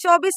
24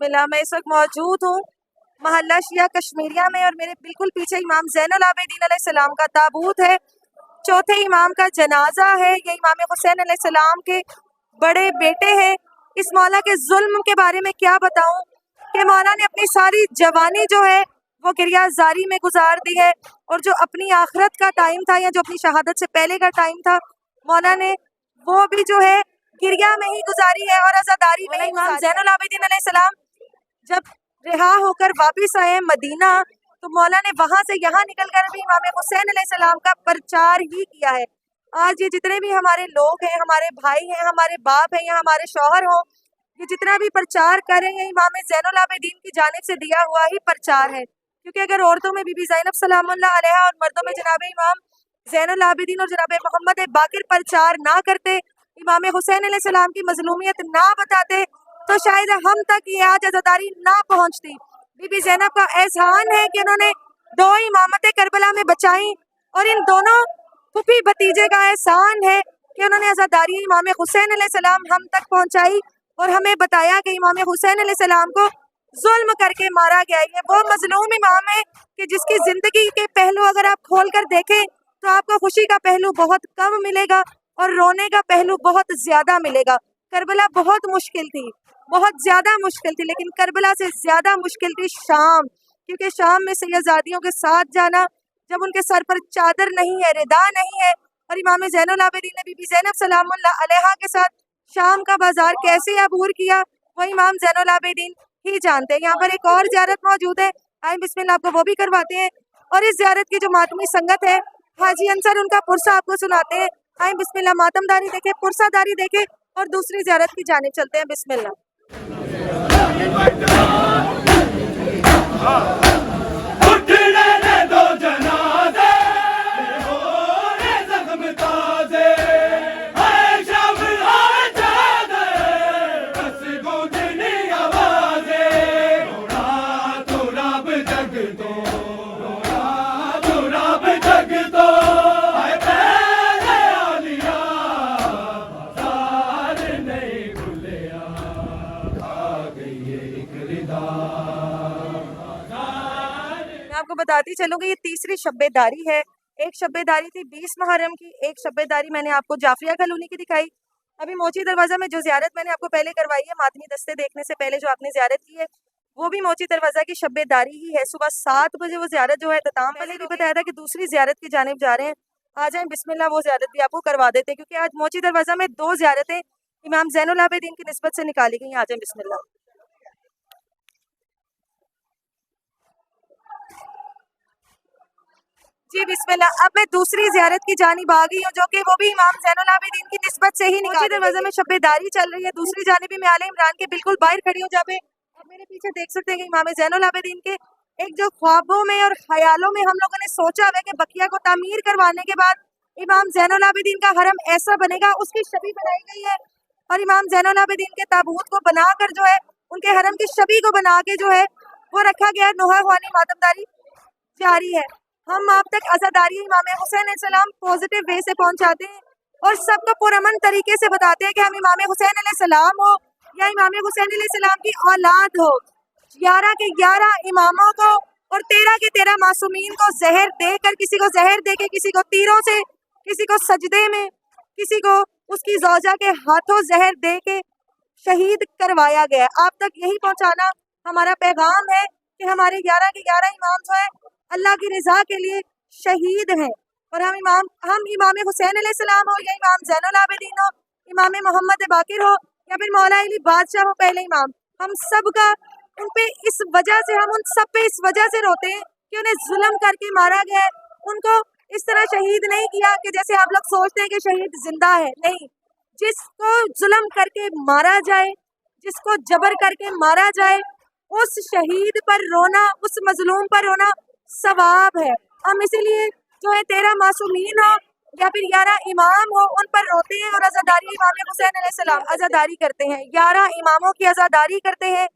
بسم اللہ. میں اس وقت موجود ہوں محلہ شیعہ کشمیریہ میں اور میرے بالکل پیچھے امام زین العابدین علیہ السلام کا تابوت ہے. چوتھے امام کا جنازہ ہے. یہ امام حسین علیہ السلام کے بڑے بیٹے ہیں. اس مولا کے ظلم کے بارے میں کیا بتاؤں کہ مولا نے اپنی ساری جوانی جو ہے وہ گریہ زاری میں گزار دی ہے، اور جو اپنی آخرت کا ٹائم تھا یا جو اپنی شہادت سے پہلے کا ٹائم تھا مولا نے وہ بھی جو ہے گریہ میں ہی گزاری ہے اور عزاداری میں. امام زین العابدین علیہ السلام جب رہا ہو کر واپس آئے مدینہ تو مولا نے وہاں سے یہاں نکل کر بھی امام حسین علیہ السلام کا پرچار ہی کیا ہے. آج یہ جتنے بھی ہمارے لوگ ہیں، ہمارے بھائی ہیں، ہمارے باپ ہیں یا ہمارے شوہر ہوں، یہ جتنا بھی پرچار کر رہے ہیں امام زین العابدین کی جانب سے دیا ہوا ہی پرچار ہے. کیونکہ اگر عورتوں میں بی بی زینب سلام اللہ علیہا اور مردوں میں جناب امام زین العابدین اور جناب محمد باقر پرچار نہ کرتے، امام حسین علیہ السلام کی مظلومیت نہ بتاتے، تو شاید ہم تک یہ آج عزاداری نہ پہنچتی. بی بی زینب کا احسان ہے کہ انہوں نے 2 امامتیں کربلا میں بچائیں، اور ان دونوں پھوپھی بھتیجے کا احسان ہے کہ انہوں نے عزاداری امام حسین علیہ السلام ہم تک پہنچائی اور ہمیں بتایا کہ امام حسین علیہ السلام کو ظلم کر کے مارا گیا. یہ وہ مظلوم امام ہے کہ جس کی زندگی کے پہلو اگر آپ کھول کر دیکھیں تو آپ کو خوشی کا پہلو بہت کم ملے گا اور رونے کا پہلو بہت زیادہ ملے گا. کربلا بہت مشکل تھی، بہت زیادہ مشکل تھی، لیکن کربلا سے زیادہ مشکل تھی شام. کیونکہ شام میں سیدزادیوں کے ساتھ جانا، جب ان کے سر پر چادر نہیں ہے، ردا نہیں ہے، اور امام زین العابدین نے بی بی زینب سلام اللہ علیہا کے ساتھ شام کا بازار کیسے عبور کیا وہ امام زین العابدین ہی جانتے ہیں. یہاں پر ایک اور زیارت موجود ہے، آئیں بسم اللہ آپ کو وہ بھی کرواتے ہیں. اور اس زیارت کی جو ماتمی سنگت ہے، حاجی انصر ان کا پرسہ آپ کو سناتے ہیں. آئیں بسم اللہ ماتم داری دیکھیں، پرسہ داری دیکھیں اور دوسری زیارت کی جانب چلتے ہیں. بسم اللہ. میں آپ کو بتاتی چلوں گی یہ تیسری شب داری ہے. ایک شب داری تھی 20 محرم کی، ایک شب داری میں نے آپ کو جعفریہ کالونی کی دکھائی. ابھی موچی دروازہ میں جو زیارت میں نے آپ کو پہلے کروائی ہے، ماتمی دستے دیکھنے سے پہلے جو آپ نے زیارت کی ہے وہ بھی موچی دروازہ کی شب داری ہی ہے. صبح 7 بجے وہ زیارت جو ہے اختتام پہلے بھی بتایا تھا کہ دوسری زیارت کی جانب جا رہے ہیں. آ جائیں بسم اللہ وہ زیارت بھی آپ کو کروا دیتے ہیں، کیونکہ آج موچی دروازہ میں 2 زیارتیں امام زین العابدین کی نسبت سے نکالی گئی. آ جائیں بسم اللہ. جی بسم اللہ. اب میں دوسری زیارت کی جانب آ گئی ہوں جو کہ وہ بھی امام زین العابدین کی نسبت سے ہی نکالی. دروازے میں شب داری چل رہی ہے. دوسری جانب میں آل عمران کے بالکل باہر کھڑی ہوں، جہاں پہ آپ میرے پیچھے دیکھ سکتے ہیں کہ امام زین العابدین کے ایک جو خوابوں میں اور خیالوں میں ہم لوگوں نے سوچا ہوا ہے کہ بقیہ کو تعمیر کروانے کے بعد امام زین العابدین کا حرم ایسا بنے گا، اس کی شبیہ بنائی گئی ہے. اور امام زین العابدین کے تابوت کو بنا کر جو ہے ان کے حرم کی شبیہ کو بنا کے جو ہے وہ رکھا گیا ہے. نوحہ خوانی ماتمداری جاری ہے. ہم آپ تک عزاداری امام حسین علیہ السلام پازیٹیو وے سے پہنچاتے ہیں اور سب کو پرامن طریقے سے بتاتے ہیں کہ ہم امام حسین علیہ السلام ہو یا امام حسین علیہ السلام کی اولاد ہو، 11 کے 11 اماموں کو اور 13 کے 13 معصومین کو زہر دے کر، کسی کو زہر دے کے، کسی کو تیروں سے، کسی کو سجدے میں، کسی کو اس کی زوجہ کے ہاتھوں زہر دے کے شہید کروایا گیا. آپ تک یہی پہنچانا ہمارا پیغام ہے کہ ہمارے 11 کے 11 امام جو ہیں اللہ کی رضا کے لیے شہید ہیں. اور ہم امام حسین علیہ السلام ہو یا امام زین العابدین ہو، امام محمد باقر ہو یا پھر مولا علی بادشاہ ہو پہلے امام، ہم سب کا ان پہ اس وجہ سے، ہم ان سب پہ اس وجہ سے روتے ہیں کہ انہیں ظلم کر کے مارا گیا ہے. ان کو اس طرح شہید نہیں کیا کہ جیسے آپ لوگ سوچتے ہیں کہ شہید زندہ ہے. نہیں، جس کو ظلم کر کے مارا جائے، جس کو جبر کر کے مارا جائے، اس شہید پر رونا، اس مظلوم پر رونا ثواب ہے. ہم اسی لیے جو ہے 13 معصومین ہو یا پھر 11 امام ہو ان پر روتے ہیں اور عزاداری امام حسین علیہ السلام عزاداری کرتے ہیں. 11 اماموں کی عزاداری کرتے ہیں،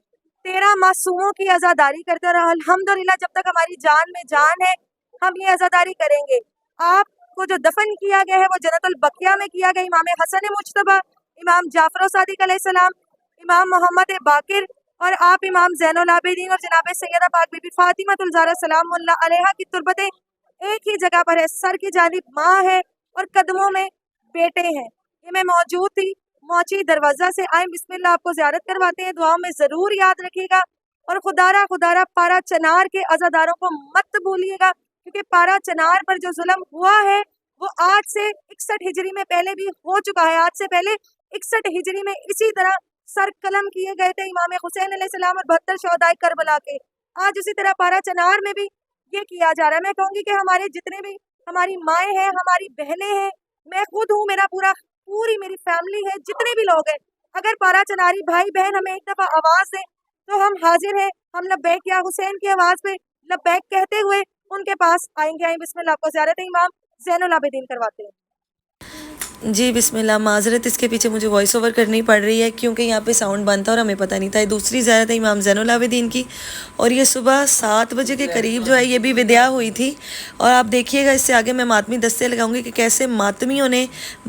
13 معصوموں کی عزاداری کرتے ہیں، اور الحمدللہ جب تک ہماری جان میں جان ہے ہم یہ عزاداری کریں گے. آپ کو جو دفن کیا گیا ہے وہ جنت البقیہ میں کیا گیا. امام حسن مجتبیٰ، امام جعفر صادق علیہ السلام، امام محمد باقر اور آپ امام زین العابدین اور جناب سیدہ پاک بی بی فاطمہ الزہرا سلام اللہ علیہا کی تربتیں ایک ہی جگہ پر ہے. سر کی جانب ماں ہے اور قدموں میں بیٹے ہیں. یہ میں موجود تھی موچی دروازہ سے. آئیں بسم اللہ آپ کو زیارت کرواتے ہیں. دعاؤں میں ضرور یاد رکھیے گا اور خدارا پارا چنار کے عزاداروں کو مت بھولیے گا، کیونکہ پارا چنار پر جو ظلم ہوا ہے وہ آج سے 61 ہجری میں پہلے بھی ہو چکا ہے. آج سے پہلے 61 ہجری میں اسی طرح سر قلم کیے گئے تھے امام حسین علیہ السلام اور 72 شہدائے کربلا کے. آج اسی طرح پارا چنار میں بھی یہ کیا جا رہا ہے. میں کہوں گی کہ ہمارے جتنے بھی ہماری مائیں ہیں، ہماری بہنیں ہیں، میں خود ہوں، میرا پوری میری فیملی ہے، جتنے بھی لوگ ہیں، اگر پارا چناری بھائی بہن ہمیں ایک دفعہ آواز دیں تو ہم حاضر ہیں. ہم لبیک یا حسین کی آواز پہ لبیک کہتے ہوئے ان کے پاس آئیں گے. آئیں بسم اللہ آپ کو زیارت امام زین العابدین کرواتے ہیں. جی بسم اللہ. معذرت اس کے پیچھے مجھے وائس اوور کرنی پڑ رہی ہے کیونکہ یہاں پہ ساؤنڈ بند تھا اور ہمیں پتہ نہیں تھا. دوسری زیارت ہے امام زین العابدین کی اور یہ صبح 7 بجے کے قریب جو ہے یہ بھی وداع ہوئی تھی. اور آپ دیکھیے گا اس سے آگے میں ماتمی دستے لگاؤں گی کہ کیسے ماتمیوں نے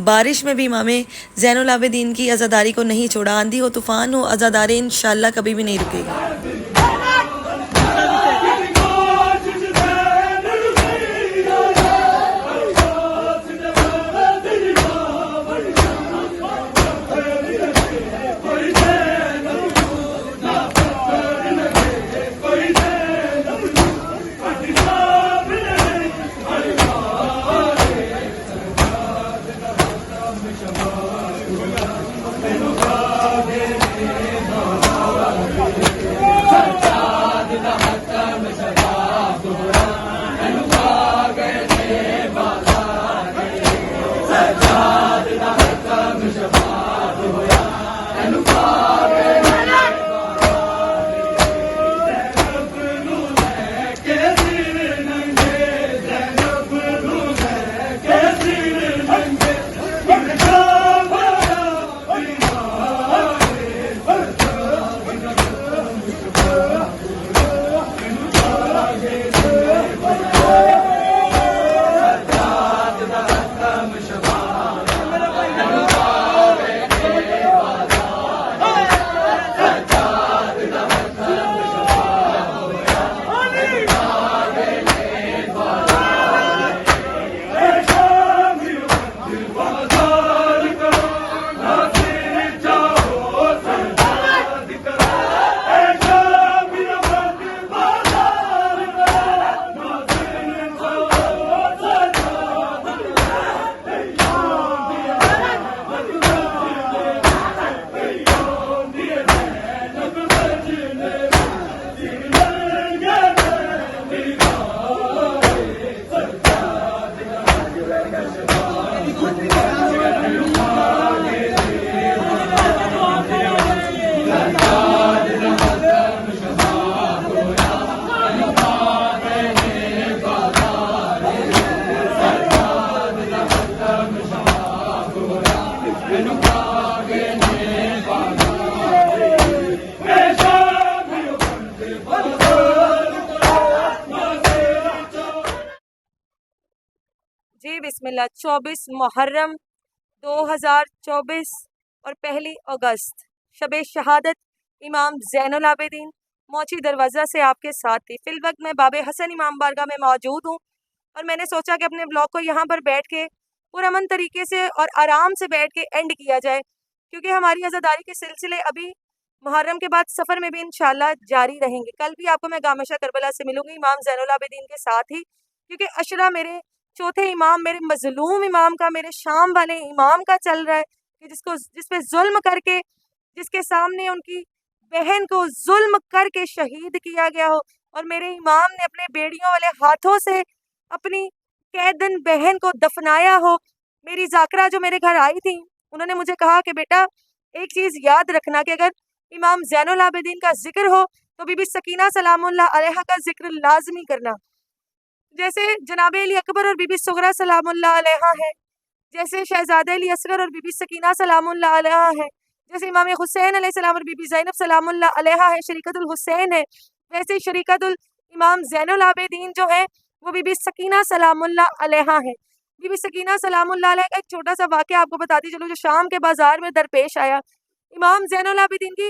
بارش میں بھی امام زین العابدین کی عزاداری کو نہیں چھوڑا. آندھی ہو طوفان ہو عزاداری انشاءاللہ کبھی بھی نہیں رکے گی. جی بسم اللہ. 24 محرم 2024 اور 1 اگست شب شہادت امام زین العابدین موچی دروازہ سے آپ کے ساتھ تھی. فی الوقت میں باب حسن امام بارگاہ میں موجود ہوں اور میں نے سوچا کہ اپنے بلاگ کو یہاں پر بیٹھ کے پرامن طریقے سے اور آرام سے بیٹھ کے اینڈ کیا جائے، کیونکہ ہماری عزاداری کے سلسلے ابھی محرم کے بعد سفر میں بھی انشاءاللہ جاری رہیں گے. کل بھی آپ کو میں گامشہ کربلا سے ملوں گی امام زین العابدین کے ساتھ ہی، کیونکہ عشرہ میرے چوتھے امام، میرے مظلوم امام کا، میرے شام والے امام کا چل رہا ہے کہ جس پہ ظلم کر کے، جس کے سامنے ان کی بہن کو ظلم کر کے شہید کیا گیا ہو، اور میرے امام نے اپنے بیڑیوں والے ہاتھوں سے اپنی قیدن بہن کو دفنایا ہو. میری ذاکرہ جو میرے گھر آئی تھی انہوں نے مجھے کہا کہ بیٹا ایک چیز یاد رکھنا کہ اگر امام زین العابدین کا ذکر ہو تو بی بی سکینہ سلام اللہ علیہا کا ذکر لازمی کرنا. جیسے جناب علی اکبر اور بی بی صغرا سلام اللہ علیہا ہے، جیسے شہزادہ علی اصغر اور بی بی سکینہ سلام اللہ علیہا ہے، جیسے امام حسین علیہ السلام اور بی بی زینب سلام اللہ علیہا ہے، شریکت الحسین ہے، ویسے شریکت الامام زین العابدین جو ہے وہ بی بی سکینہ سلام اللہ علیہا ہے. بی بی سکینہ سلام اللہ علیہ کا ایک چھوٹا سا واقعہ آپ کو بتاتی چلو جو شام کے بازار میں درپیش آیا. امام زین العابدین کی